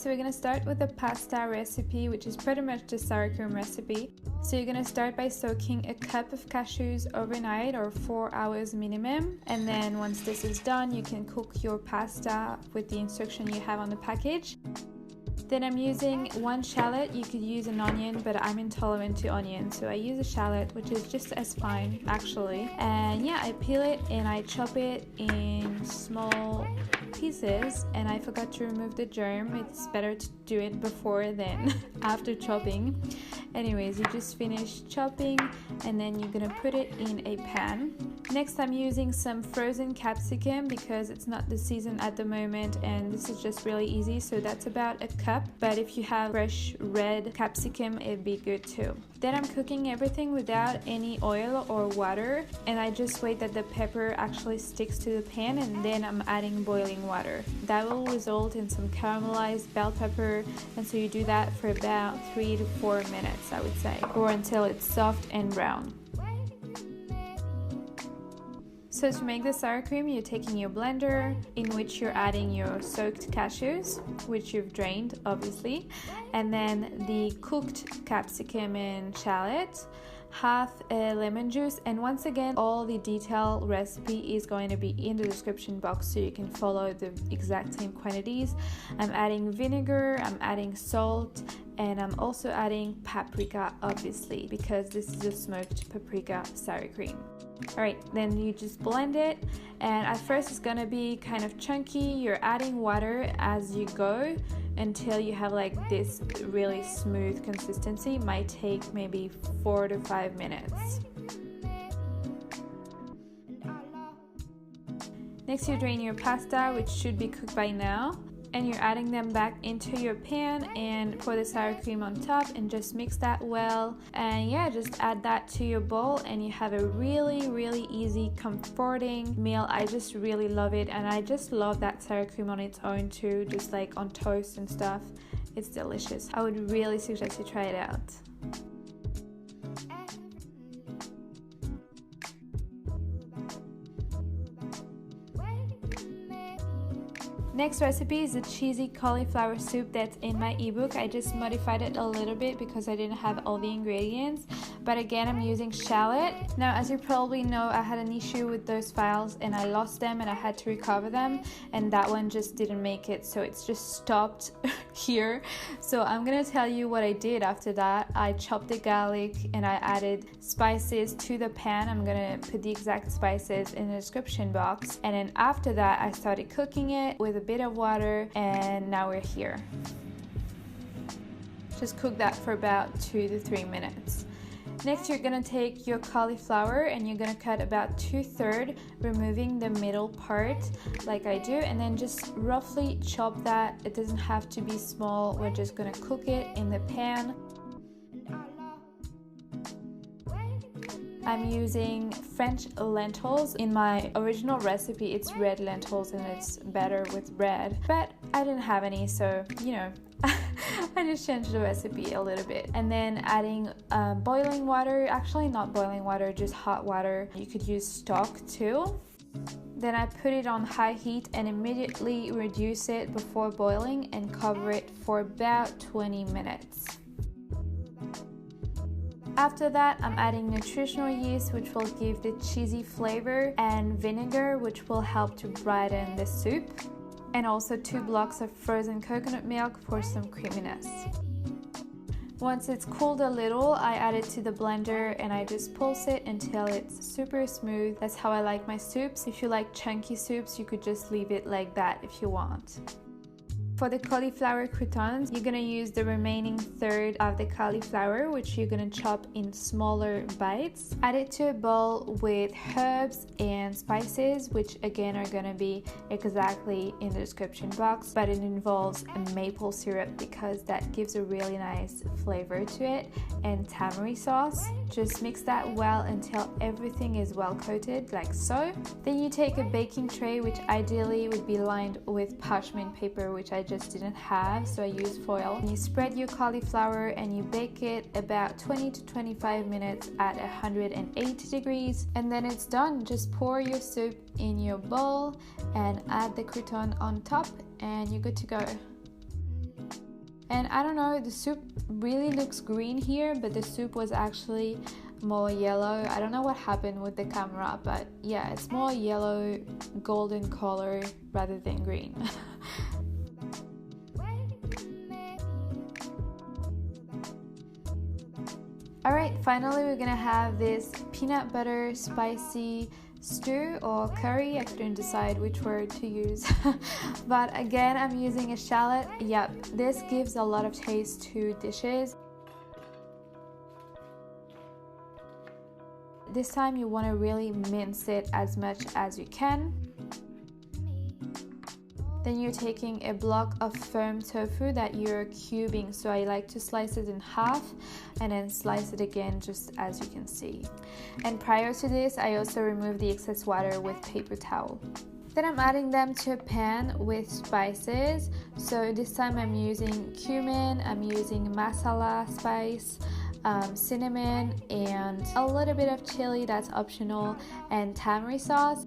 So we're going to start with the pasta recipe, which is pretty much the sour cream recipe. So you're going to start by soaking a cup of cashews overnight or 4 hours minimum. And then once this is done, you can cook your pasta with the instruction you have on the package. Then I'm using 1 shallot. You could use an onion, but I'm intolerant to onion, so I use a shallot, which is just as fine actually. And yeah, I peel it and I chop it in small pieces, and I forgot to remove the germ. It's better to do it before than after chopping. Anyways, you just finish chopping and then you're gonna put it in a pan. Next, I'm using some frozen capsicum because it's not the season at the moment, and this is just really easy, so that's about a cup. But if you have fresh red capsicum, it'd be good too. Then I'm cooking everything without any oil or water, and I just wait that the pepper actually sticks to the pan, and then I'm adding boiling water. That will result in some caramelized bell pepper, and so you do that for about 3 to 4 minutes, I would say, or until it's soft and brown. So to make the sour cream, you're taking your blender in which you're adding your soaked cashews, which you've drained obviously, and then the cooked capsicum and shallot, half a lemon juice, and once again all the detailed recipe is going to be in the description box so you can follow the exact same quantities. I'm adding vinegar, I'm adding salt, and I'm also adding paprika obviously because this is a smoked paprika sour cream. Alright, then you just blend it, and at first it's gonna be kind of chunky. You're adding water as you go until you have like this really smooth consistency. It might take maybe 4 to 5 minutes. Next, you drain your pasta, which should be cooked by now, and you're adding them back into your pan and pour the sour cream on top and just mix that well. And yeah, just add that to your bowl and you have a really easy, comforting meal. I just really love it, and I just love that sour cream on its own too, just like on toast and stuff. It's delicious. I would really suggest you try it out. Next recipe is a cheesy cauliflower soup that's in my ebook. I just modified it a little bit because I didn't have all the ingredients, but again I'm using shallot. Now, as you probably know, I had an issue with those files and I lost them and I had to recover them, and that one just didn't make it, so it's just stopped here. So I'm gonna tell you what I did after that. I chopped the garlic and I added spices to the pan. I'm gonna put the exact spices in the description box, and then after that I started cooking it with a bit of water, and now we're here. Just cook that for about 2 to 3 minutes. Next, you're gonna take your cauliflower and you're gonna cut about 2/3, removing the middle part like I do, and then just roughly chop that. It doesn't have to be small. We're just gonna cook it in the pan. I'm using French lentils. In my original recipe it's red lentils and it's better with red, but I didn't have any, so you know, I just changed the recipe a little bit. And then adding boiling water, actually not boiling water, just hot water. You could use stock too. Then I put it on high heat and immediately reduce it before boiling and cover it for about 20 minutes. After that, I'm adding nutritional yeast, which will give the cheesy flavor, and vinegar, which will help to brighten the soup, and also 2 blocks of frozen coconut milk for some creaminess. Once it's cooled a little, I add it to the blender and I just pulse it until it's super smooth. That's how I like my soups. If you like chunky soups, you could just leave it like that if you want. For the cauliflower croutons, you're gonna use the remaining third of the cauliflower, which you're gonna chop in smaller bites. Add it to a bowl with herbs and spices, which again are gonna be exactly in the description box, but it involves a maple syrup because that gives a really nice flavor to it, and tamari sauce. Just mix that well until everything is well coated, like so. Then you take a baking tray, which ideally would be lined with parchment paper, which I just didn't have, so I used foil. And you spread your cauliflower and you bake it about 20 to 25 minutes at 180 degrees, and then it's done. Just pour your soup in your bowl and add the crouton on top and you're good to go. And I don't know, the soup really looks green here, but the soup was actually more yellow. I don't know what happened with the camera, but yeah, it's more yellow golden color rather than green. Alright, finally we're gonna have this peanut butter spicy stew or curry. I couldn't decide which word to use. But again, I'm using a shallot. Yep, this gives a lot of taste to dishes. This time you want to really mince it as much as you can. Then you're taking a block of firm tofu that you're cubing. So I like to slice it in half and then slice it again, just as you can see. And prior to this, I also removed the excess water with paper towel. Then I'm adding them to a pan with spices. So this time I'm using cumin, I'm using masala spice, cinnamon, and a little bit of chili, that's optional, and tamari sauce.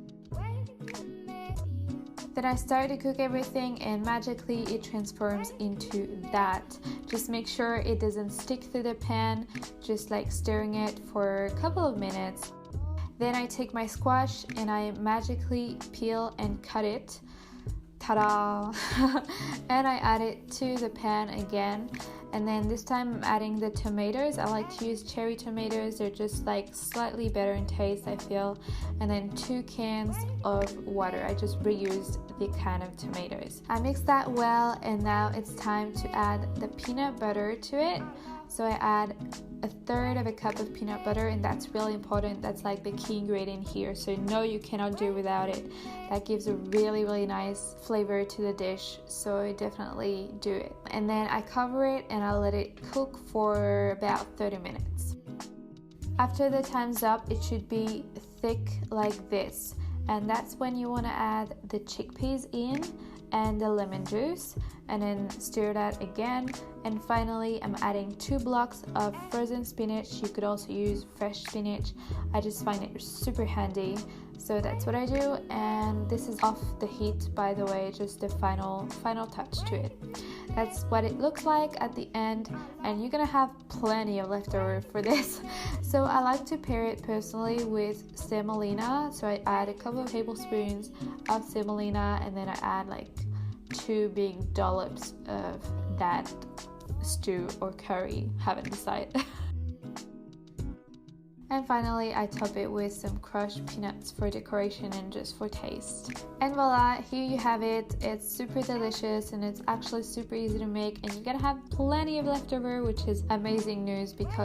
Then I start to cook everything and magically it transforms into that. Just make sure it doesn't stick to the pan, just like stirring it for a couple of minutes. Then I take my squash and I magically peel and cut it. Ta-da! And I add it to the pan again. And then this time I'm adding the tomatoes. I like to use cherry tomatoes. They're just like slightly better in taste, I feel. And then 2 cans of water. I just reused the can of tomatoes. I mix that well, and now it's time to add the peanut butter to it. So I add 1/3 of a cup of peanut butter, and that's really important. That's like the key ingredient here. So no, you cannot do without it. That gives a really, really nice flavor to the dish. So definitely do it. And then I cover it and I let it cook for about 30 minutes. After the time's up, it should be thick like this. And that's when you want to add the chickpeas in and the lemon juice, and then stir that again. And finally I'm adding 2 blocks of frozen spinach. You could also use fresh spinach. I just find it super handy, so that's what I do. And this is off the heat, by the way, just the final touch to it. That's what it looks like at the end, and you're gonna have plenty of leftover for this. So I like to pair it personally with semolina. So I add a couple of tablespoons of semolina, and then I add like 2 big dollops of that stew or curry, haven't decided. And finally I top it with some crushed peanuts for decoration and just for taste. And voila, here you have it. It's super delicious and it's actually super easy to make, and you're gonna have plenty of leftover, which is amazing news because